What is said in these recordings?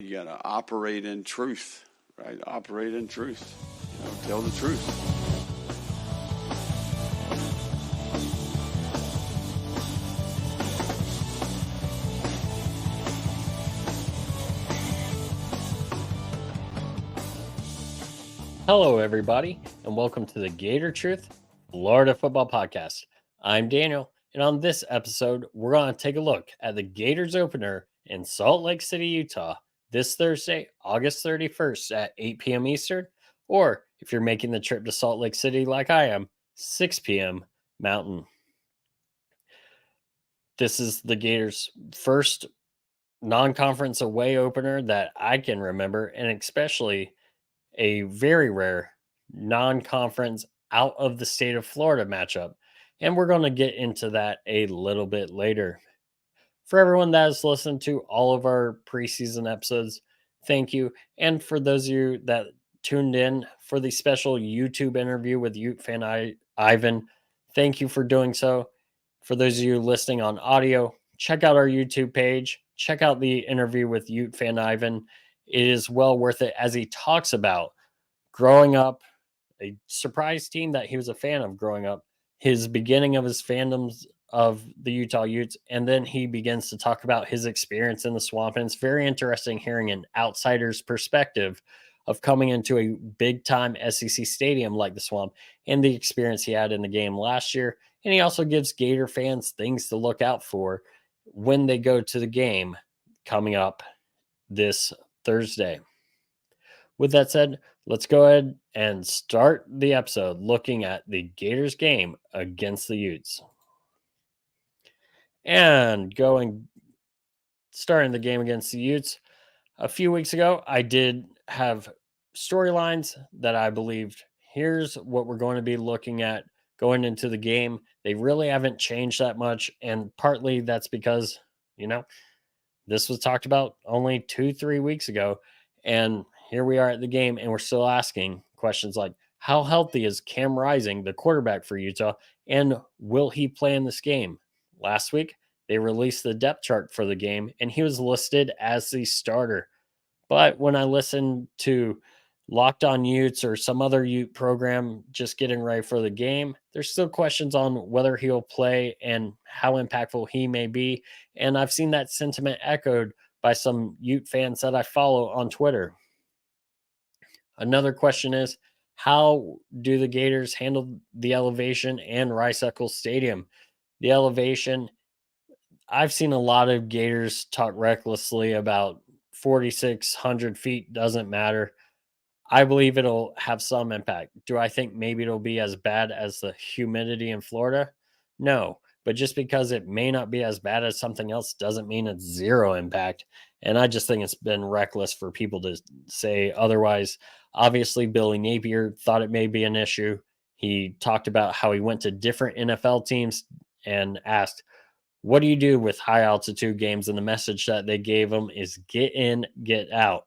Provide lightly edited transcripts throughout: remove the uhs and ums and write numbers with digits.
You got to operate in truth, right? Operate in truth. Tell the truth. Hello, everybody, and welcome to the Gator Truth Florida Football Podcast. I'm Daniel, and on this episode, we're going to take a look at the Gators opener in Salt Lake City, Utah, this Thursday, August 31st at 8 p.m. Eastern, or if you're making the trip to Salt Lake City like I am, 6 p.m. Mountain. This is the Gators' first non-conference away opener that I can remember, and especially a very rare non-conference out of the state of Florida matchup. And we're going to get into that a little bit later. For everyone that has listened to all of our preseason episodes, thank you. And for those of you that tuned in for the special YouTube interview with Ute fan Ivan, thank you for doing so. For those of you listening on audio, check out our YouTube page. Check out the interview with Ute fan Ivan. It is well worth it as he talks about growing up, a surprise team that he was a fan of growing up, his beginning of his fandoms of the Utah Utes, and then he begins to talk about his experience in the swamp. And it's very interesting hearing an outsider's perspective of coming into a big time SEC stadium like the swamp and the experience he had in the game last year. And he also gives Gator fans things to look out for when they go to the game coming up this Thursday. With that said, let's go ahead and start the episode looking at the Gators game against the Utes. And starting the game against the Utes, a few weeks ago, I did have storylines that I believed here's what we're going to be looking at going into the game. They really haven't changed that much. And partly that's because, this was talked about only 2-3 weeks ago. And here we are at the game, and we're still asking questions like, how healthy is Cam Rising, the quarterback for Utah, and will he play in this game? Last week, they released the depth chart for the game, and he was listed as the starter. But when I listened to Locked On Utes or some other Ute program just getting ready for the game, there's still questions on whether he'll play and how impactful he may be. And I've seen that sentiment echoed by some Ute fans that I follow on Twitter. Another question is, how do the Gators handle the elevation and Rice-Eccles Stadium? The elevation, I've seen a lot of Gators talk recklessly about 4,600 feet doesn't matter. I believe it'll have some impact. Do I think maybe it'll be as bad as the humidity in Florida? No, but just because it may not be as bad as something else doesn't mean it's zero impact. And I just think it's been reckless for people to say otherwise. Obviously, Billy Napier thought it may be an issue. He talked about how he went to different NFL teams and asked, what do you do with high altitude games? And the message that they gave him is get in, get out.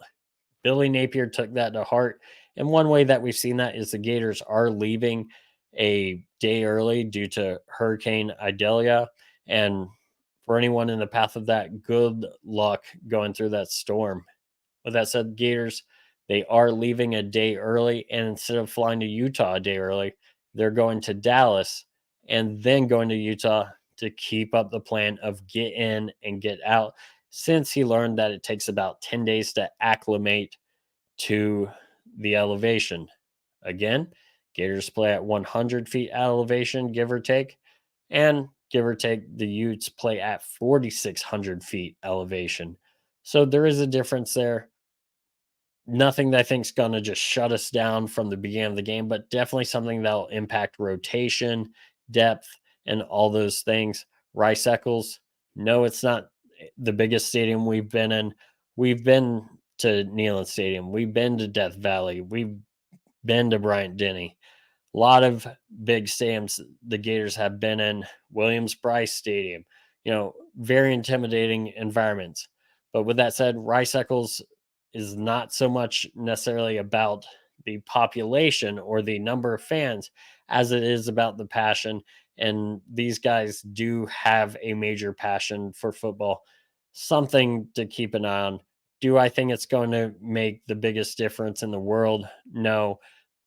Billy Napier took that to heart. And one way that we've seen that is the Gators are leaving a day early due to Hurricane Idalia. And for anyone in the path of that, good luck going through that storm. With that said, Gators, they are leaving a day early. And instead of flying to Utah a day early, they're going to Dallas and then going to Utah to keep up the plan of get in and get out, since he learned that it takes about 10 days to acclimate to the elevation. Again, Gators play at 100 feet elevation, give or take, and give or take, the Utes play at 4,600 feet elevation. So there is a difference there. Nothing that I think is going to just shut us down from the beginning of the game, but definitely something that will impact rotation, depth, and all those things. Rice-Eccles, no, it's not the biggest stadium we've been in. We've been to Neyland Stadium. We've been to Death Valley. We've been to Bryant-Denny. A lot of big stadiums the Gators have been in. Williams-Brice Stadium. Very intimidating environments. But with that said, Rice-Eccles is not so much necessarily about the population or the number of fans as it is about the passion. And these guys do have a major passion for football. Something to keep an eye on. Do I think it's going to make the biggest difference in the world? No.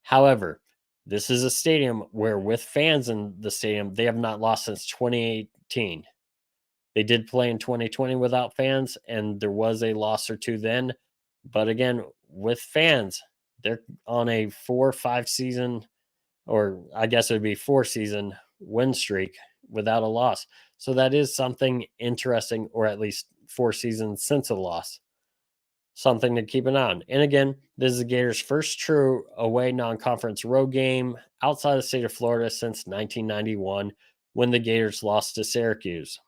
However, this is a stadium where, with fans in the stadium, they have not lost since 2018. They did play in 2020 without fans, and there was a loss or two then. But again, with fans, they're on a 4 or 5 season, or I guess it would be 4 season win streak without a loss. So that is something interesting, or at least 4 seasons since a loss. Something to keep an eye on. And again, this is the Gators' first true away non conference road game outside the state of Florida since 1991 when the Gators lost to Syracuse.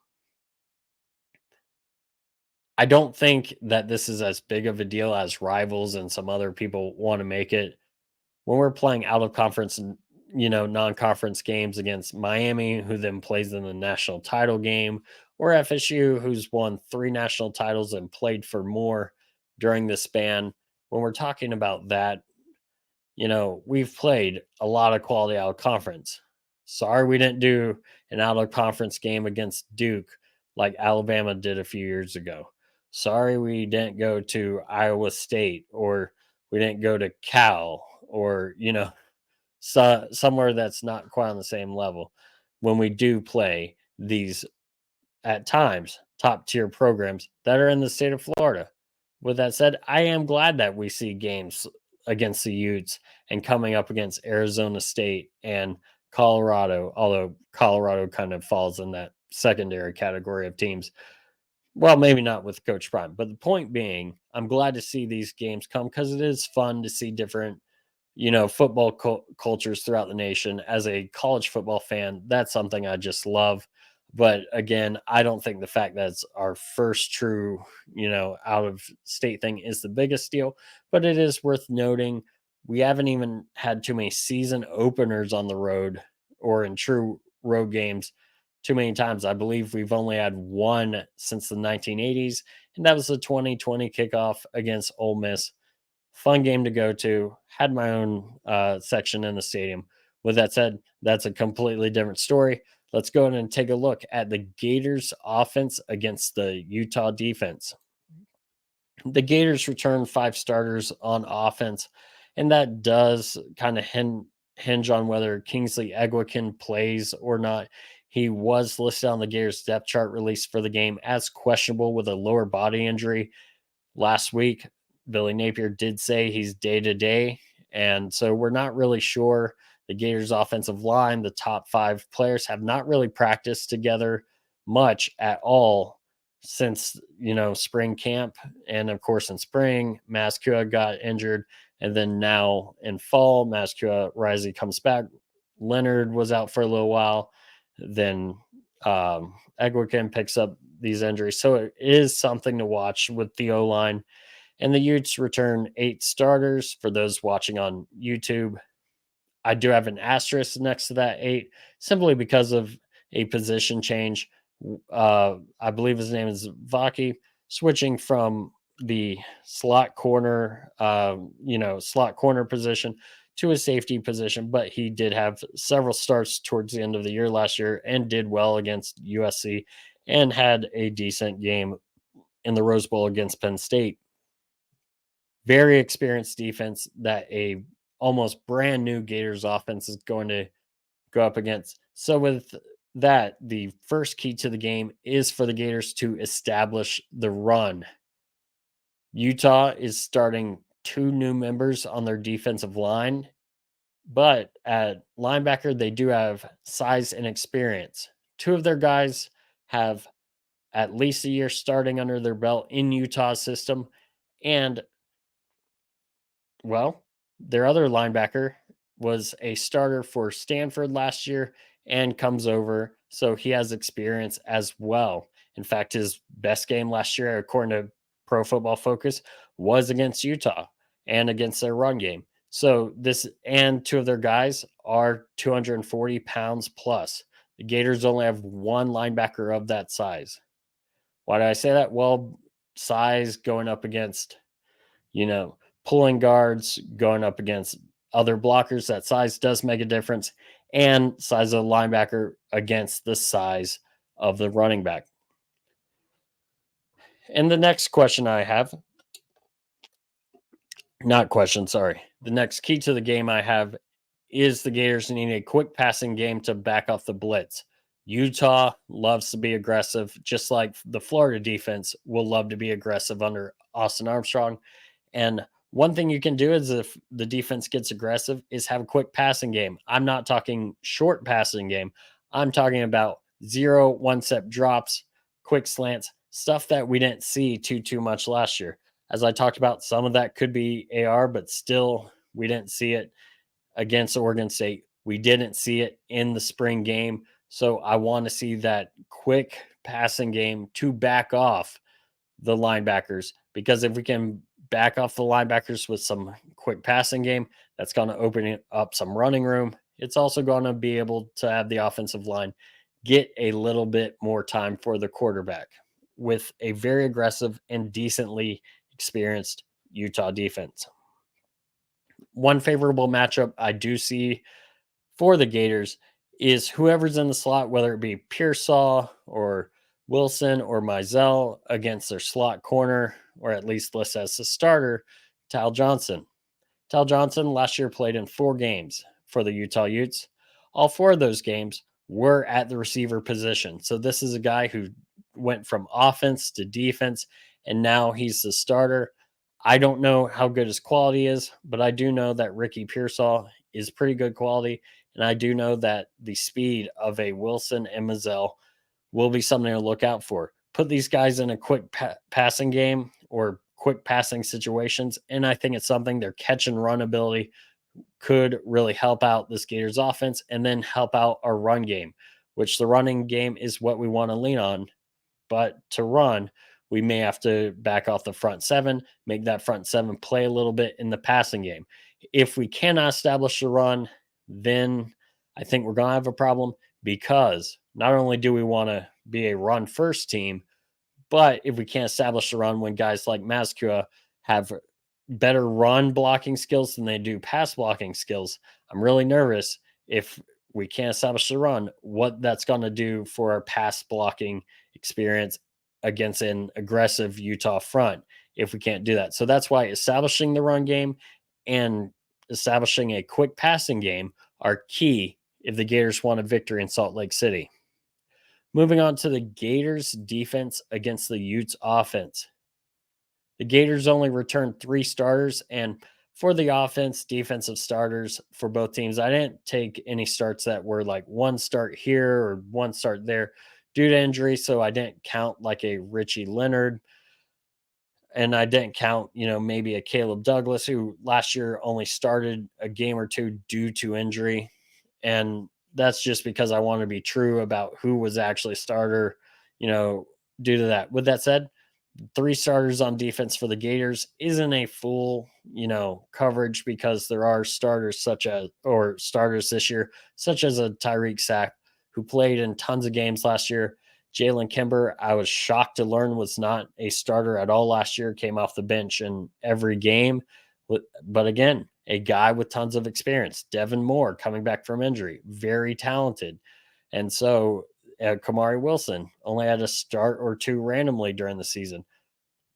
I don't think that this is as big of a deal as rivals and some other people want to make it. When we're playing out of conference and non-conference games against Miami, who then plays in the national title game, or FSU, who's won 3 national titles and played for more during the span. When we're talking about that, we've played a lot of quality out of conference. Sorry we didn't do an out of conference game against Duke like Alabama did a few years ago. Sorry we didn't go to Iowa State, or we didn't go to Cal, or somewhere that's not quite on the same level when we do play these, at times, top tier programs that are in the state of Florida. With that said, I am glad that we see games against the Utes and coming up against Arizona State and Colorado, although Colorado kind of falls in that secondary category of teams. Well, maybe not with Coach Prime, but the point being, I'm glad to see these games come because it is fun to see different football cultures throughout the nation. As a college football fan, that's something I just love. But again, I don't think the fact that it's our first true, out of state thing is the biggest deal. But it is worth noting we haven't even had too many season openers on the road or in true road games too many times. I believe we've only had one since the 1980s, and that was the 2020 kickoff against Ole Miss. Fun game to go to. Had my own section in the stadium. With that said, that's a completely different story. Let's go ahead and take a look at the Gators offense against the Utah defense. The Gators returned 5 starters on offense, and that does kind of hinge on whether Kingsley Egwekin plays or not. He was listed on the Gators depth chart release for the game as questionable with a lower body injury last week. Billy Napier did say he's day to day. And so we're not really sure. The Gators offensive line, the top 5 players, have not really practiced together much at all since, spring camp. And of course, in spring, Mascua got injured. And then now in fall, Mascua Risey comes back. Leonard was out for a little while. Then Egwekin picks up these injuries. So it is something to watch with the O line. And the Utes return 8 starters for those watching on YouTube. I do have an asterisk next to that 8 simply because of a position change. I believe his name is Vaki, switching from the slot corner, slot corner position to a safety position, but he did have several starts towards the end of the year last year and did well against USC and had a decent game in the Rose Bowl against Penn State. Very experienced defense that a almost brand new Gators offense is going to go up against. So with that, the first key to the game is for the Gators to establish the run. Utah is starting 2 new members on their defensive line, but at linebacker, they do have size and experience. 2 of their guys have at least a year starting under their belt in Utah's system. And, well, their other linebacker was a starter for Stanford last year and comes over. So he has experience as well. In fact, his best game last year, according to Pro Football Focus, was against Utah and against their run game. So this, and 2 of their guys are 240 pounds plus. The Gators only have 1 linebacker of that size. Why did I say that? Well, size going up against, pulling guards, going up against other blockers, that size does make a difference. And size of the linebacker against the size of the running back. And the next question I have Not question, sorry. The next key to the game I have is the Gators need a quick passing game to back off the blitz. Utah loves to be aggressive, just like the Florida defense will love to be aggressive under Austin Armstrong. And one thing you can do is if the defense gets aggressive is have a quick passing game. I'm not talking short passing game. I'm talking about 0 1 step drops, quick slants, stuff that we didn't see too much last year. As I talked about, some of that could be AR, but still we didn't see it against Oregon State. We didn't see it in the spring game. So I want to see that quick passing game to back off the linebackers, because if we can back off the linebackers with some quick passing game, that's going to open up some running room. It's also going to be able to have the offensive line get a little bit more time for the quarterback with a very aggressive and decently experienced Utah defense. One favorable matchup I do see for the Gators is whoever's in the slot, whether it be Pearsall or Wilson or Mizell against their slot corner, or at least list as the starter, Tal Johnson. Tal Johnson last year played in 4 games for the Utah Utes. All 4 of those games were at the receiver position. So this is a guy who went from offense to defense, and now he's the starter. I don't know how good his quality is, but I do know that Ricky Pearsall is pretty good quality. And I do know that the speed of a Wilson and Mizell will be something to look out for. Put these guys in a quick passing game or quick passing situations, and I think it's something their catch and run ability could really help out this Gators offense and then help out our run game, which the running game is what we want to lean on. But to run, we may have to back off the front 7, make that front 7 play a little bit in the passing game. If we cannot establish the run, then I think we're going to have a problem, because not only do we want to be a run first team, but if we can't establish the run when guys like Mazkua have better run blocking skills than they do pass blocking skills, I'm really nervous if we can't establish the run, what that's going to do for our pass blocking experience against an aggressive Utah front if we can't do that. So that's why establishing the run game and establishing a quick passing game are key if the Gators want a victory in Salt Lake City. Moving on to the Gators defense against the Utes offense. The Gators only returned 3 starters, and for the offense, defensive starters for both teams, I didn't take any starts that were like 1 start here or 1 start there due to injury. So I didn't count like a Richie Leonard, and I didn't count, maybe a Caleb Douglas, who last year only started a game or 2 due to injury. And that's just because I want to be true about who was actually a starter, due to that. With that said, 3 starters on defense for the Gators isn't a full, coverage, because there are starters starters this year, such as a Tyreek Sack, who played in tons of games last year. Jalen Kimber, I was shocked to learn, was not a starter at all last year, came off the bench in every game. But again, a guy with tons of experience. Devin Moore coming back from injury, very talented. And so Kamari Wilson only had a start or 2 randomly during the season,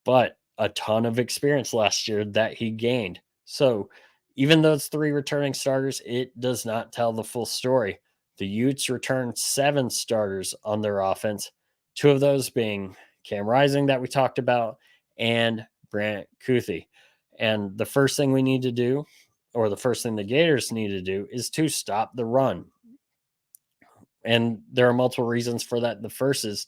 but a ton of experience last year that he gained. So even though it's 3 returning starters, it does not tell the full story. The Utes returned 7 starters on their offense, 2 of those being Cam Rising that we talked about and Brant Kuthi. And the first thing we need to do, or the first thing the Gators need to do, is to stop the run. And there are multiple reasons for that. The first is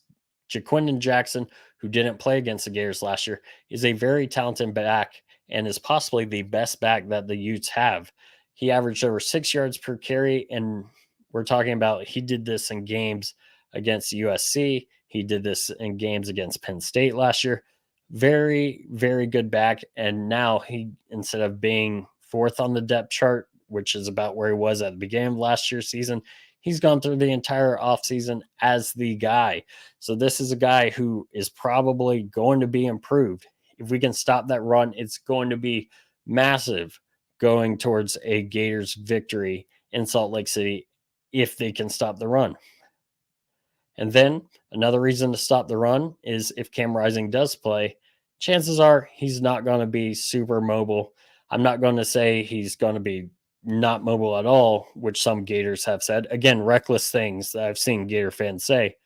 Jaquindon Jackson, who didn't play against the Gators last year, is a very talented back and is possibly the best back that the Utes have. He averaged over 6 yards per carry, and we're talking about he did this in games against USC. He did this in games against Penn State last year. Very, very good back. And now he, instead of being 4th on the depth chart, which is about where he was at the beginning of last year's season, he's gone through the entire offseason as the guy. So this is a guy who is probably going to be improved. If we can stop that run, it's going to be massive going towards a Gators victory in Salt Lake City if they can stop the run. And then another reason to stop the run is if Cam Rising does play, chances are he's not going to be super mobile. I'm not going to say he's going to be not mobile at all, which some Gators have said. Again, reckless things that I've seen Gator fans say.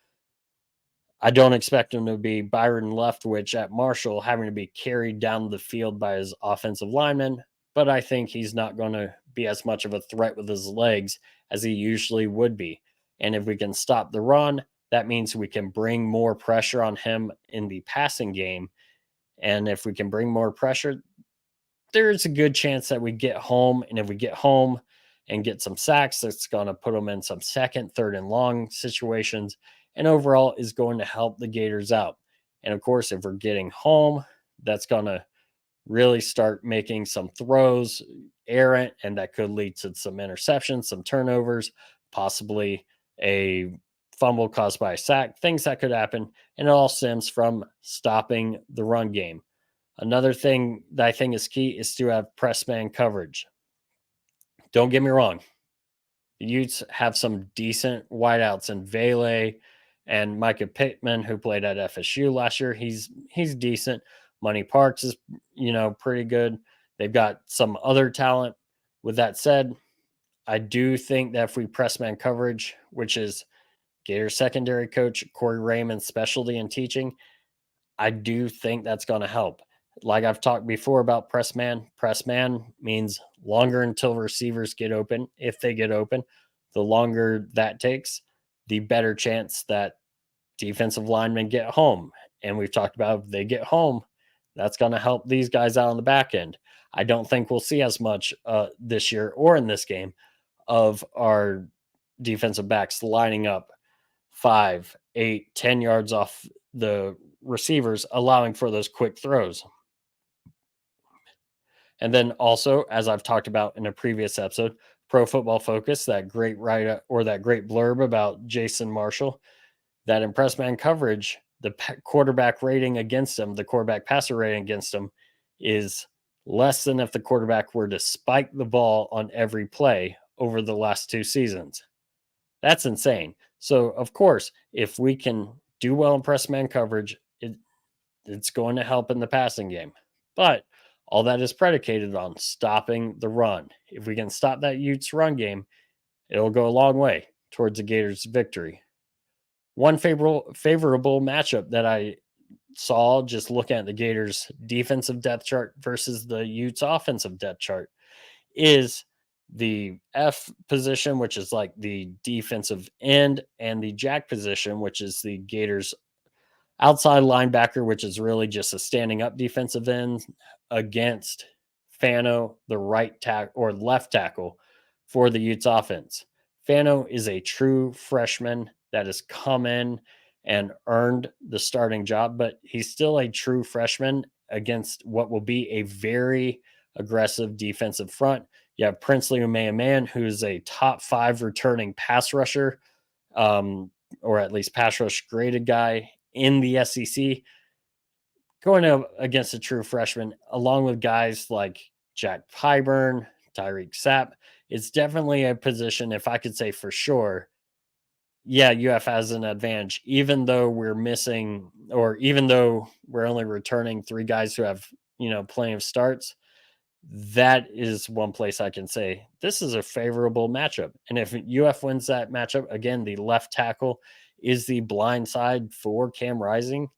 I don't expect him to be Byron Leftwich at Marshall, having to be carried down the field by his offensive lineman, but I think he's not going to be as much of a threat with his legs as he usually would be. And if we can stop the run, that means we can bring more pressure on him in the passing game. And if we can bring more pressure, there's a good chance that we get home. And if we get home and get some sacks, that's going to put them in some second, third, and long situations. And overall is going to help the Gators out. And of course, if we're getting home, that's going to really start making some throws errant, and that could lead to some interceptions, some turnovers, possibly a fumble caused by a sack, things that could happen. And it all stems from stopping the run game. Another thing that I think is key is to have press man coverage. Don't get me wrong. The Utes have some decent wideouts in Vele and Micah Pittman, who played at FSU last year. He's decent. Money Parks is, pretty good. They've got some other talent. With that said, I do think that if we press man coverage, which is Gators secondary coach Corey Raymond's specialty in teaching, I do think that's going to help. Like I've talked before about press man means longer until receivers get open. If they get open, the longer that takes, the better chance that defensive linemen get home. And we've talked about if they get home, that's going to help these guys out on the back end. I don't think we'll see as much this year or in this game of our defensive backs lining up 5, 8, 10 yards off the receivers, allowing for those quick throws. And then also, as I've talked about in a previous episode, Pro Football Focus, that great write or that great blurb about Jason Marshall, that in press man coverage, the quarterback rating against him, the quarterback passer rating against him, is less than if the quarterback were to spike the ball on every play over the last 2 seasons. That's insane. So, of course, if we can do well in press man coverage, it's going to help in the passing game. But all that is predicated on stopping the run. If we can stop that Utes run game, it'll go a long way towards the Gators' victory. One favorable matchup that I saw just looking at the Gators' defensive depth chart versus the Utes' offensive depth chart is the F position, which is like the defensive end, and the jack position, which is the Gators' outside linebacker, which is really just a standing up defensive end against Fano, the right tackle or left tackle for the Utes offense. Fano is a true freshman that has come in and earned the starting job, but he's still a true freshman against what will be a very aggressive defensive front. You have Princely Umeaman, who's a top 5 returning pass rusher, or at least pass rush graded guy in the SEC, going up against a true freshman, along with guys like Jack Pyburn, Tyreek Sapp. It's definitely a position, if I could say for sure, yeah, UF has an advantage, even though we're missing, or even though we're only returning 3 guys who have, plenty of starts. That is one place I can say this is a favorable matchup. And if UF wins that matchup, again, the left tackle is the blind side for Cam Rising.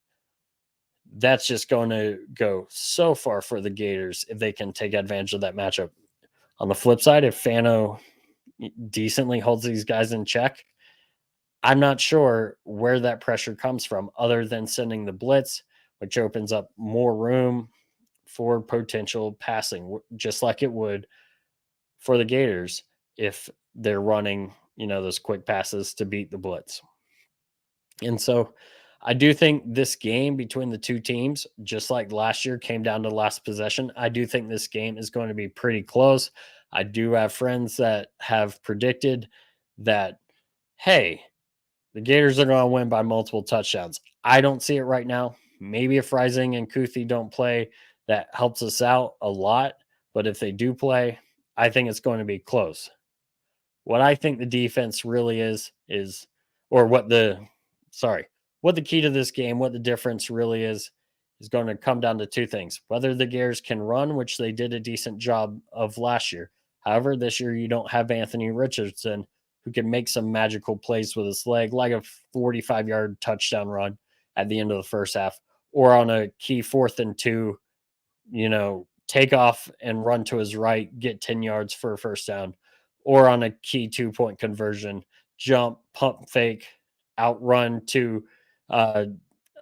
That's just going to go so far for the Gators if they can take advantage of that matchup. On the flip side, if Fano decently holds these guys in check, I'm not sure where that pressure comes from other than sending the blitz, which opens up more room for potential passing, just like it would for the Gators if they're running, those quick passes to beat the blitz. And so I do think this game between the two teams, just like last year, came down to last possession. I do think this game is going to be pretty close. I do have friends that have predicted that, hey, the Gators are going to win by multiple touchdowns. I don't see it right now. Maybe if Rising and Kuthi don't play, that helps us out a lot. But if they do play, I think it's going to be close. What I think the defense really is, or what the key to this game, what the difference really is is going to come down to two things: whether the Gators can run, which they did a decent job of last year. However, this year you don't have Anthony Richardson, who can make some magical plays with his leg, like a 45-yard touchdown run at the end of the first half, or on a key 4th and 2, take off and run to his right, get 10 yards for a first down, or on a key 2-point conversion, jump, pump fake, outrun to uh,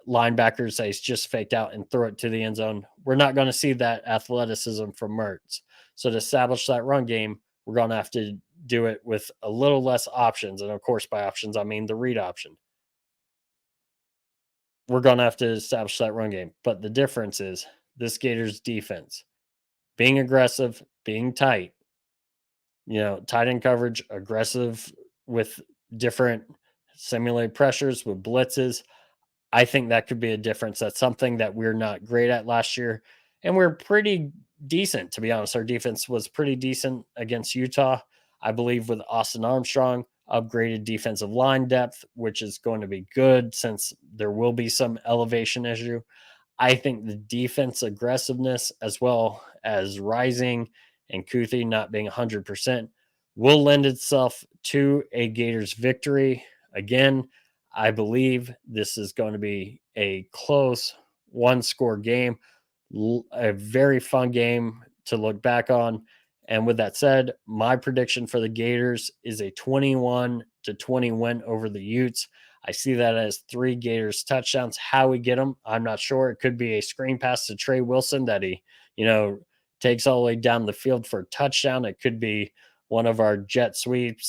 linebackers that he's just faked out and throw it to the end zone. We're not going to see that athleticism from Mertz. So to establish that run game, we're going to have to do it with a little less options. And of course, by options, I mean the read option. We're going to have to establish that run game. But the difference is this Gators defense being aggressive, being tight, tight end coverage, aggressive with different simulated pressures, with blitzes. I think that could be a difference. That's something that we're not great at last year. And we're pretty decent, to be honest. Our defense was pretty decent against Utah. I believe with Austin Armstrong, upgraded defensive line depth, which is going to be good since there will be some elevation issue. I think the defense aggressiveness, as well as Rising and Kuthi not being 100%, will lend itself to a Gators victory. Again, I believe this is going to be a close one-score game, a very fun game to look back on. And with that said, my prediction for the Gators is a 21-20 win over the Utes. I see that as 3 Gators touchdowns. How we get them, I'm not sure. It could be a screen pass to Trey Wilson that he, takes all the way down the field for a touchdown. It could be one of our jet sweep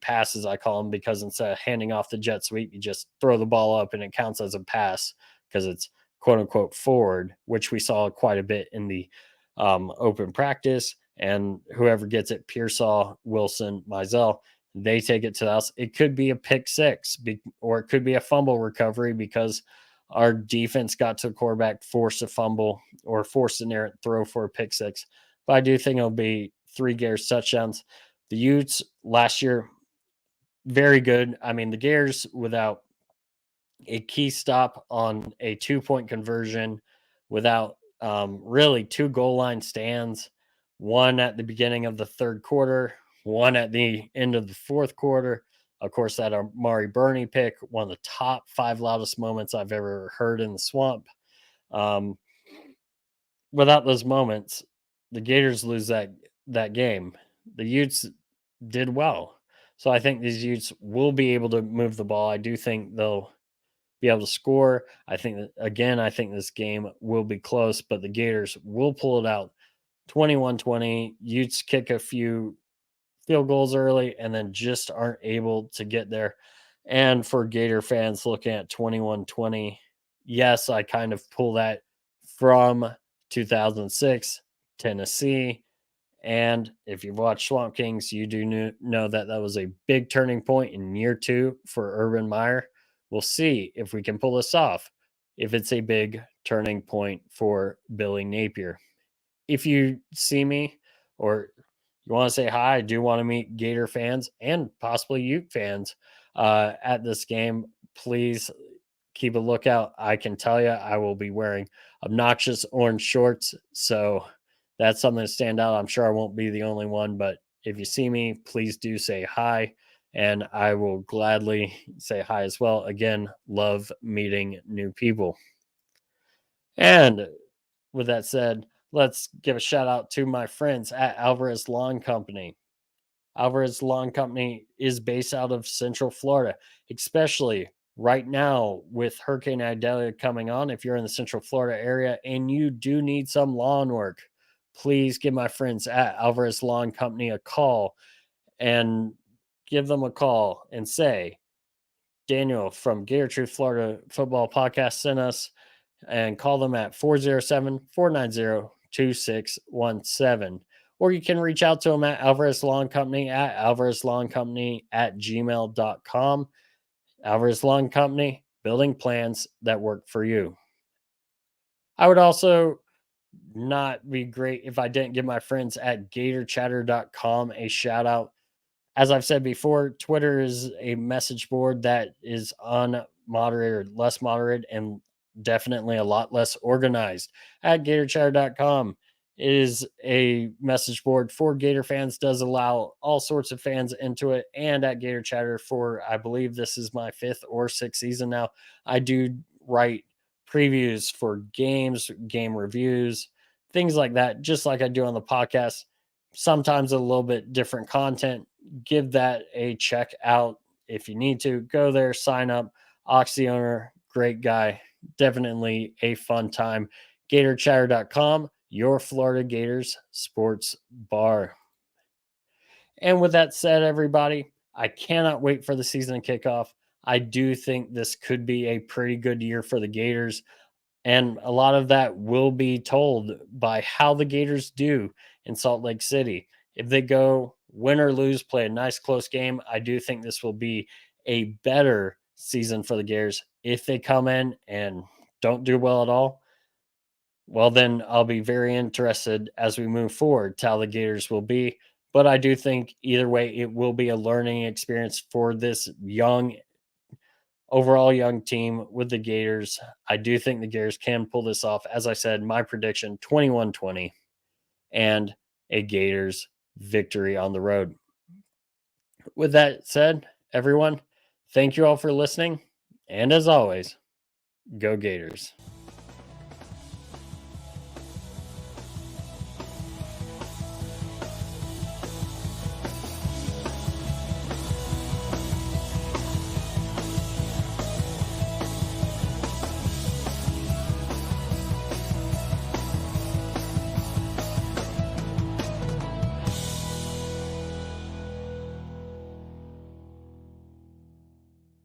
passes, I call them, because instead of handing off the jet sweep, you just throw the ball up and it counts as a pass because it's quote unquote forward, which we saw quite a bit in the open practice. And whoever gets it, Pearsall, Wilson, Mizell, they take it to us. It could be a pick six, or it could be a fumble recovery because our defense got to the quarterback, forced a fumble or forced an errant throw for a pick six. But I do think it'll be 3 Gators touchdowns. The Utes last year, very good. I mean, the Gators without a key stop on a 2-point conversion, without really 2 goal line stands, one at the beginning of the third quarter, one at the end of the fourth quarter. Of course, that Amari Burney pick, one of the top 5 loudest moments I've ever heard in the swamp. Without those moments, the Gators lose that game. The Utes did well. So I think these Utes will be able to move the ball. I do think they'll be able to score. I think this game will be close, but the Gators will pull it out 21-20. Utes kick a few field goals early and then just aren't able to get there. And for Gator fans looking at 21-20, yes, I kind of pull that from 2006 Tennessee. And if you've watched Swamp Kings, you do know that that was a big turning point in year 2 for Urban Meyer. We'll see if we can pull this off, if it's a big turning point for Billy Napier. If you see me or you want to say hi, I do want to meet Gator fans and possibly Ute fans at this game. Please keep a lookout. I can tell you I will be wearing obnoxious orange shorts. So that's something to stand out. I'm sure I won't be the only one, but if you see me, please do say hi. And I will gladly say hi as well. Again, love meeting new people. And with that said, let's give a shout out to my friends at Alvarez Lawn Company. Alvarez Lawn Company is based out of Central Florida, especially right now with Hurricane Idalia coming on. If you're in the Central Florida area and you do need some lawn work, please give my friends at Alvarez Lawn Company a call and give them a call and say, Daniel from Gator Truth Florida Football Podcast sent us, and call them at 407-490-2617. Or you can reach out to them at Alvarez Lawn Company at alvarezlawncompany@gmail.com. Alvarez Lawn Company, building plans that work for you. I would also not be great if I didn't give my friends at gatorchatter.com a shout out. As I've said before, Twitter is a message board that is unmoderated or less moderated, and definitely a lot less organized. At GatorChatter.com is a message board for Gator fans, does allow all sorts of fans into it. And at Gator Chatter, for I believe this is my 5th or 6th season now, I do write previews for games, game reviews, things like that, just like I do on the podcast. Sometimes a little bit different content. Give that a check out if you need to. Go there, sign up. Oxy owner, great guy, definitely a fun time. GatorChatter.com, your Florida Gators sports bar. And with that said, everybody, I cannot wait for the season kickoff. I do think this could be a pretty good year for the Gators. And a lot of that will be told by how the Gators do in Salt Lake City. If they go win or lose, play a nice close game, I do think this will be a better season for the Gators. If they come in and don't do well at all, well, then I'll be very interested as we move forward to how the Gators will be. But I do think either way, it will be a learning experience for this overall young team with the Gators. I do think the Gators can pull this off. As I said, my prediction 21-20 and a Gators victory on the road. With that said, everyone, thank you all for listening. And as always, go Gators.